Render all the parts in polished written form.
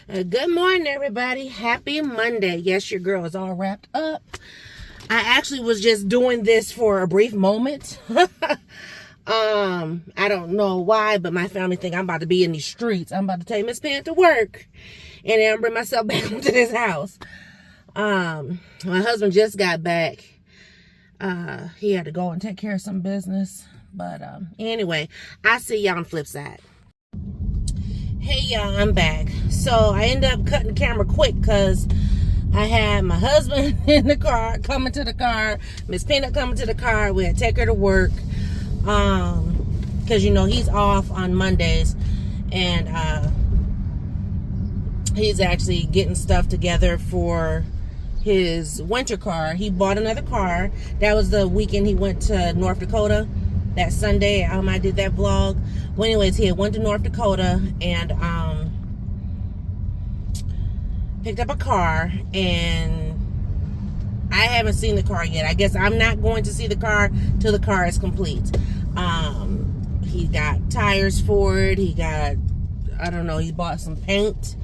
Good morning, everybody. Happy Monday. Yes, your girl is all wrapped up. I actually was just doing this for a brief moment. I don't know why, but my family think I'm about to be in these streets. I'm about to take Miss Pan to work, and then bring myself back into this house. My husband just got back. He had to go and take care of some business. But anyway, I see y'all on the flip side. Hey y'all, I'm back. So I ended up cutting the camera quick because I had my husband in the car, coming to the car, Miss Peanut coming to the car. We had to take her to work because you know he's off on Mondays, and he's actually getting stuff together for his winter car. He bought another car. That was the weekend he went to North Dakota. That Sunday, I did that vlog. Well, anyways, he had went to North Dakota and picked up a car, and I haven't seen the car yet. I guess I'm not going to see the car till the car is complete. He got tires for it. He got, I don't know, he bought some paint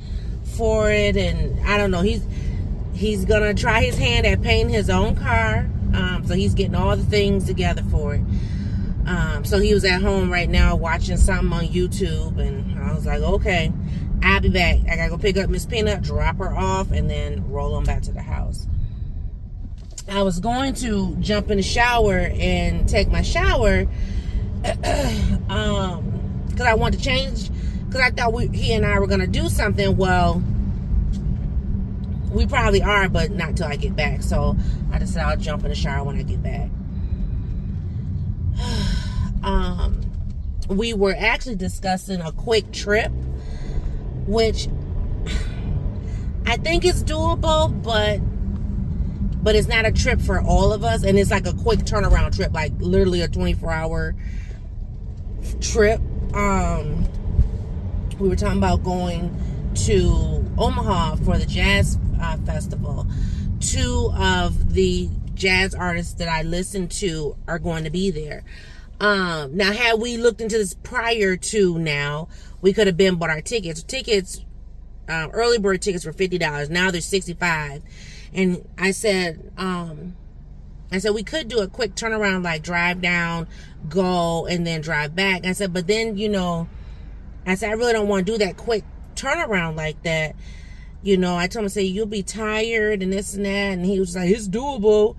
for it, and I don't know. He's gonna try his hand at painting his own car. So he's getting all the things together for it. So he was at home right now watching something on YouTube, and I was like, okay, I'll be back. I gotta go pick up Miss Peanut, drop her off, and then roll on back to the house. I was going to jump in the shower and take my shower because I wanted to change, because I thought he and I were gonna do something. Well, we probably are, but not till I get back. So I decided I'll jump in the shower when I get back. We were actually discussing a quick trip, which I think is doable, but it's not a trip for all of us, and it's like a quick turnaround trip, like literally a 24-hour trip. We were talking about going to Omaha for the jazz festival. Two of the jazz artists that I listen to are going to be there. Now, had we looked into this prior to now, we could have been bought our tickets. Early bird tickets were $50. Now they're $65. And I said we could do a quick turnaround, like drive down, go, and then drive back. I said, but then, you know, I really don't want to do that quick turnaround like that. You know, I told him, I said, you'll be tired and this and that. And he was like, it's doable.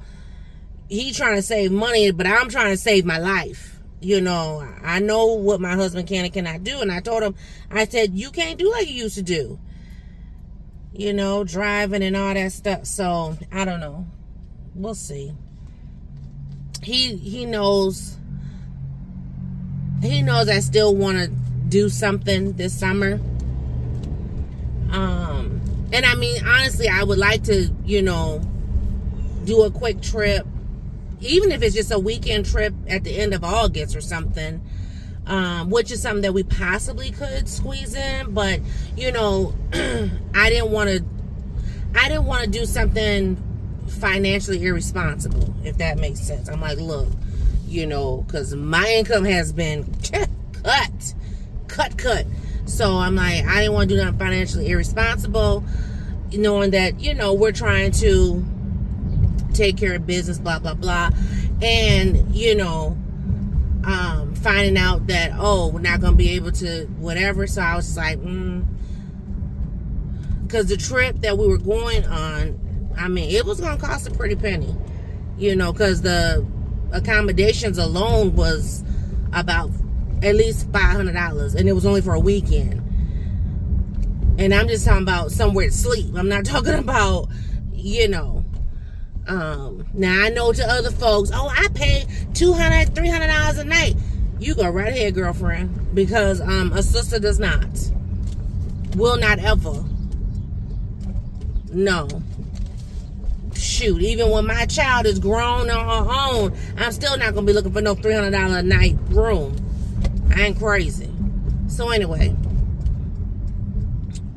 He trying to save money, but I'm trying to save my life. You know, I know what my husband can and cannot do. And I told him, I said, you can't do like you used to do. You know, driving and all that stuff. So, I don't know. We'll see. He knows I still want to do something this summer. And I mean, honestly, I would like to, you know, do a quick trip, even if it's just a weekend trip at the end of August or something, which is something that we possibly could squeeze in. But, you know, I didn't want to do something financially irresponsible, if that makes sense. I'm like, look, you know, because my income has been cut. So I'm like, I didn't want to do nothing financially irresponsible, knowing that, you know, we're trying to take care of business, blah, blah, blah. And, you know, finding out that, oh, we're not going to be able to whatever. So I was just like, because the trip that we were going on, I mean, it was going to cost a pretty penny, you know, because the accommodations alone was about at least $500, and it was only for a weekend. And I'm just talking about somewhere to sleep. I'm not talking about, you know, now I know to other folks, oh, I pay $200, $300 a night. You go right ahead, girlfriend, because a sister does not, will not ever. No. Shoot, even when my child is grown on her own, I'm still not gonna be looking for no $300 a night room. I ain't crazy. So anyway,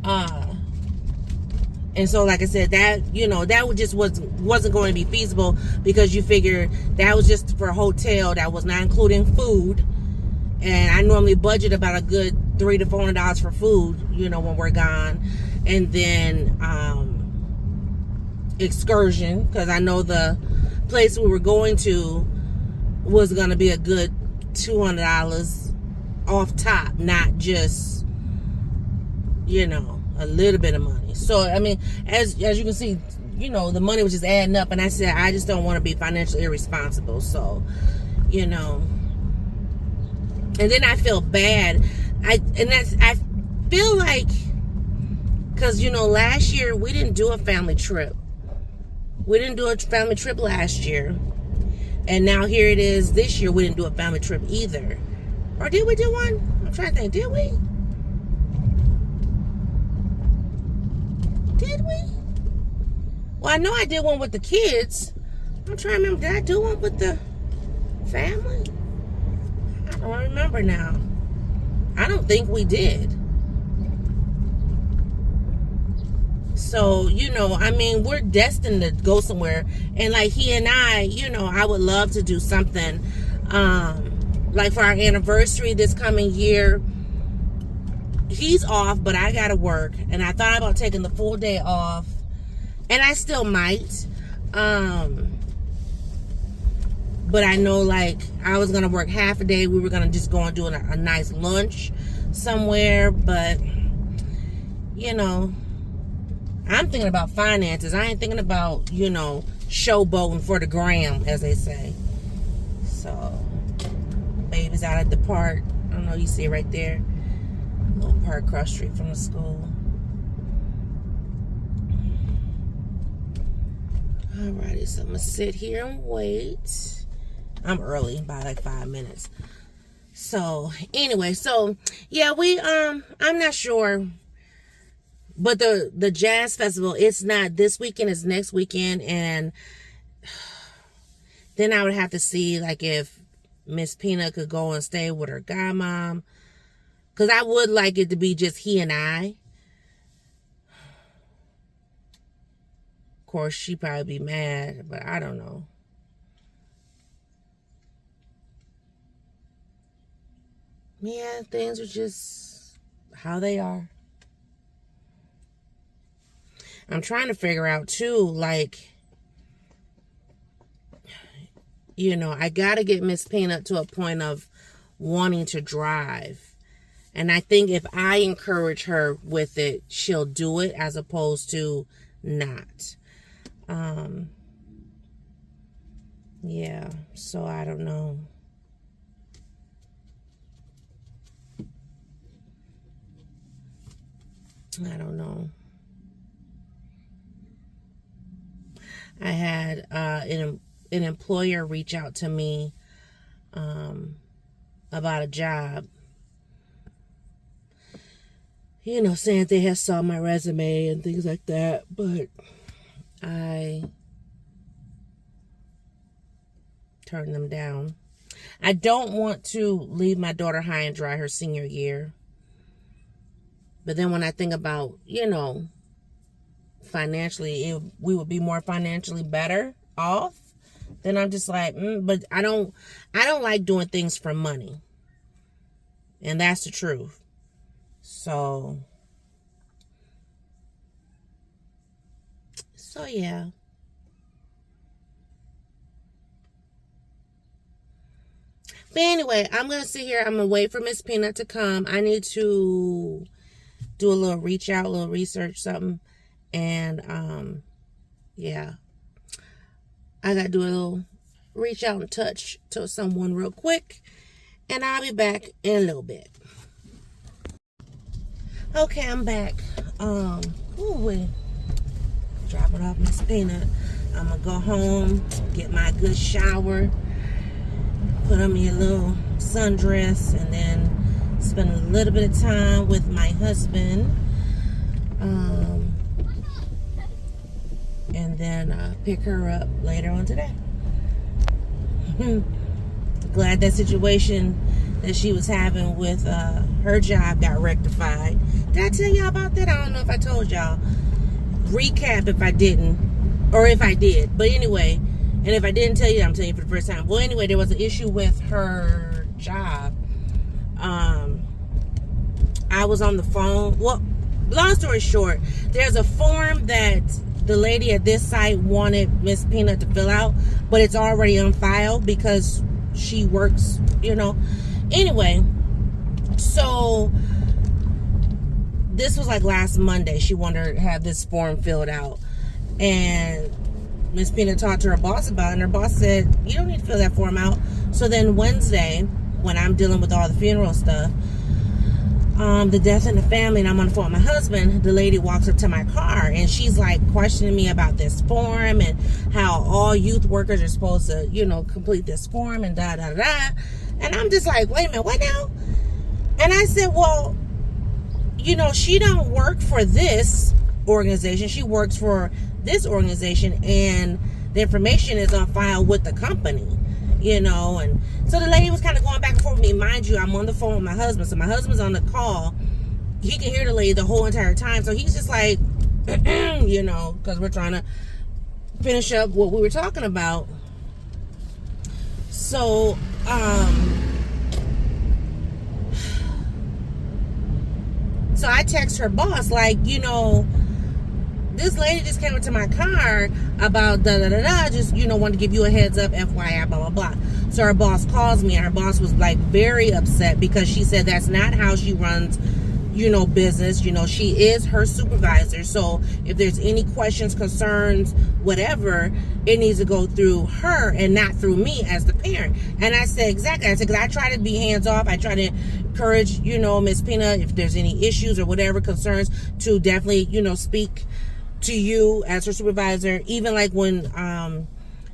and so like I said, that, you know, that wasn't going to be feasible, because you figure that was just for a hotel, that was not including food, and I normally budget about a good $300 to $400 for food, you know, when we're gone. and then excursion, because I know the place we were going to was going to be a good $200 off top, not just, you know, a little bit of money. So I mean, as you can see, you know, the money was just adding up, and I said I just don't want to be financially irresponsible. So, you know, and then I feel bad. I feel like, because, you know, last year we didn't do a family trip. We didn't do a family trip last year. And now here it is this year, we didn't do a family trip either. Or did we do one? I'm trying to think, did we? Did we? Well, I know I did one with the kids. I'm trying to remember, did I do one with the family? I don't remember now. I don't think we did. So, you know, I mean, we're destined to go somewhere. And like he and I, you know, I would love to do something like for our anniversary this coming year. He's off, but I gotta work. And I thought about taking the full day off. And I still might. But I know, like, I was gonna work half a day. We were gonna just go and do a nice lunch somewhere. But, you know, I'm thinking about finances. I ain't thinking about, you know, showboating for the gram, as they say. So, baby's out at the park. I don't know, you see it right there. Little park across the street from the school. Alrighty, so I'm gonna sit here and wait. I'm early by like 5 minutes. So, anyway, so yeah, I'm not sure. But the jazz festival, it's not this weekend, it's next weekend. And then I would have to see, like, if Miss Peanut could go and stay with her godmom. Because I would like it to be just he and I. Of course, she'd probably be mad, but I don't know. Yeah, things are just how they are. I'm trying to figure out, too, like, you know, I got to get Miss Peanut to a point of wanting to drive. And I think if I encourage her with it, she'll do it as opposed to not. Yeah, so I don't know. I don't know. I had an employer reach out to me about a job. You know, saying they had saw my resume and things like that. But I turned them down. I don't want to leave my daughter high and dry her senior year. But then when I think about, you know, financially, we would be more financially better off, then I'm just like, but I don't like doing things for money. And that's the truth. So yeah. But anyway, I'm going to sit here. I'm going to wait for Miss Peanut to come. I need to do a little reach out, a little research, something. And, yeah. I got to do a little reach out and touch to someone real quick. And I'll be back in a little bit. Okay, I'm back. Dropping off Miss Peanut. I'm going to go home, get my good shower, put on me a little sundress, and then spend a little bit of time with my husband. And then pick her up later on today. Glad that situation that she was having with her job got rectified. Did I tell y'all about that? I don't know if I told y'all. Recap if I didn't, or if I did. But anyway, and if I didn't tell you, I'm telling you for the first time. Well, anyway, there was an issue with her job. I was on the phone. Well, long story short, there's a form that the lady at this site wanted Miss Peanut to fill out, but it's already on file because she works, Anyway, so this was like last Monday. She wanted her to have this form filled out. And Miss Peanut talked to her boss about it, and her boss said, you don't need to fill that form out. So then Wednesday, when I'm dealing with all the funeral stuff, the death in the family, and I'm on the phone with my husband, the lady walks up to my car, and she's like questioning me about this form and how all youth workers are supposed to, complete this form and da-da-da. And I'm just like, wait a minute, what now? And I said, well, she don't work for this organization. She works for this organization, and the information is on file with the company, and so the lady was kind of going back and forth with me. Mind you, I'm on the phone with my husband, so my husband's on the call. He can hear the lady the whole entire time, so he's just like, because we're trying to finish up what we were talking about. So, so I text her boss, like, this lady just came into my car about da-da-da-da, just, wanted to give you a heads up, FYI, blah, blah, blah. So her boss calls me, and her boss was, like, very upset because she said that's not how she runs, business. She is her supervisor. So if there's any questions, concerns, whatever, it needs to go through her and not through me as the parent. And I said, exactly. I said, because I try to be hands off. I try to encourage, Miss Peanut, if there's any issues or whatever concerns, to definitely, speak to you as her supervisor. Even like when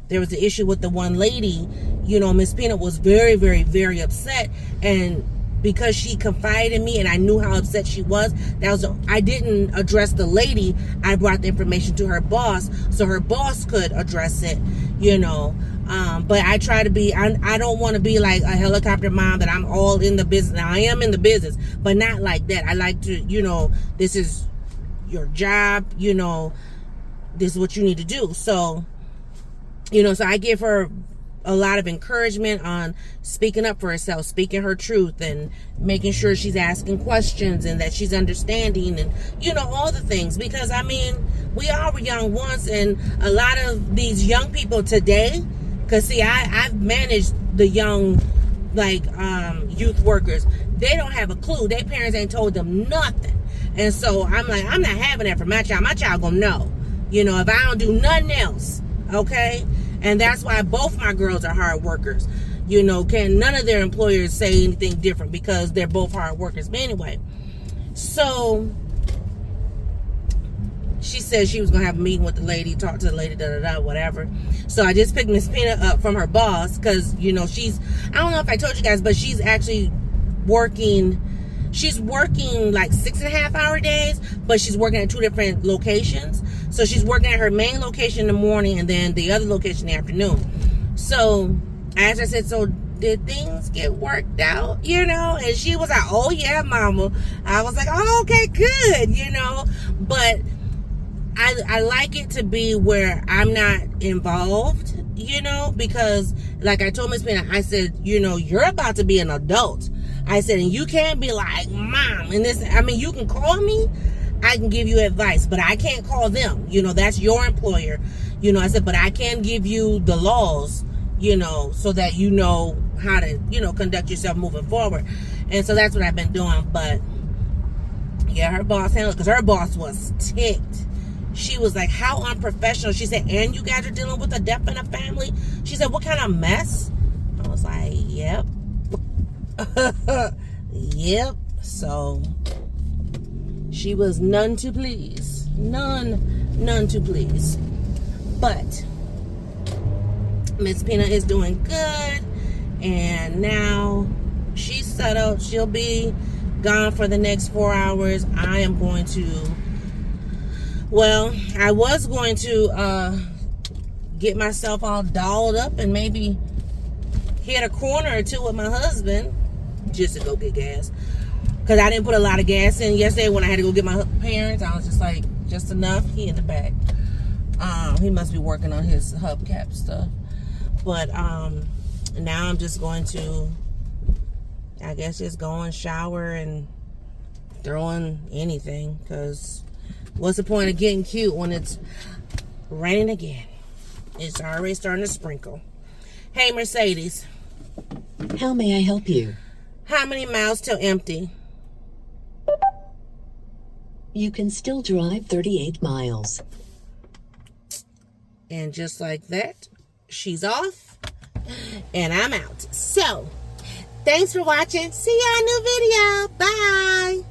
there was the issue with the one lady, Miss Peanut was very, very, very upset, and because she confided in me and I knew how upset she was, I didn't address the lady. I brought the information to her boss so her boss could address it, but I try to be, I don't want to be like a helicopter mom that I'm all in the business. Now, I am in the business, but not like that. I like to, this is your job, this is what you need to do. So, so I give her a lot of encouragement on speaking up for herself, speaking her truth, and making sure she's asking questions and that she's understanding, and all the things, because we all were young once, and a lot of these young people today, because see, I've managed the young youth workers. They don't have a clue. Their parents ain't told them nothing. And so I'm like, I'm not having that for my child. My child gonna know, if I don't do nothing else, okay? And that's why both my girls are hard workers. Can none of their employers say anything different because they're both hard workers. But anyway, so she said she was gonna have a meeting with the lady, talk to the lady, whatever. So I just picked Miss Peanut up from her boss because she's, I don't know if I told you guys, but she's actually working. She's working like 6.5 hour days, but she's working at 2 different locations. So she's working at her main location in the morning and then the other location in the afternoon. So as I said, so did things get worked out, And she was like, oh yeah, mama. I was like, oh, okay, good, But I like it to be where I'm not involved, because like I told Miss Pena, I said, you're about to be an adult. I said, and you can't be like, mom, and this, you can call me, I can give you advice, but I can't call them. That's your employer. I said, but I can give you the laws, so that you know how to, conduct yourself moving forward. And so that's what I've been doing. But yeah, her boss handled it because her boss was ticked. She was like, how unprofessional. She said, and you guys are dealing with a death in a family? She said, what kind of mess? I was like, yep. Yep. So she was none to please. None to please. But Miss Pena is doing good, and now she's settled. She'll be gone for the next 4 hours. I am going to, well, I was going to get myself all dolled up and maybe hit a corner or two with my husband just to go get gas, because I didn't put a lot of gas in yesterday when I had to go get my parents. I was just like, just enough. He in the back. He must be working on his hubcap stuff. But now I'm just going to, I guess, just go and shower and throwing anything, because what's the point of getting cute when it's raining again? It's already starting to sprinkle. Hey, Mercedes. How may I help you? How many miles till empty? You can still drive 38 miles. And just like that, she's off and I'm out. So, thanks for watching. See you on a new video. Bye.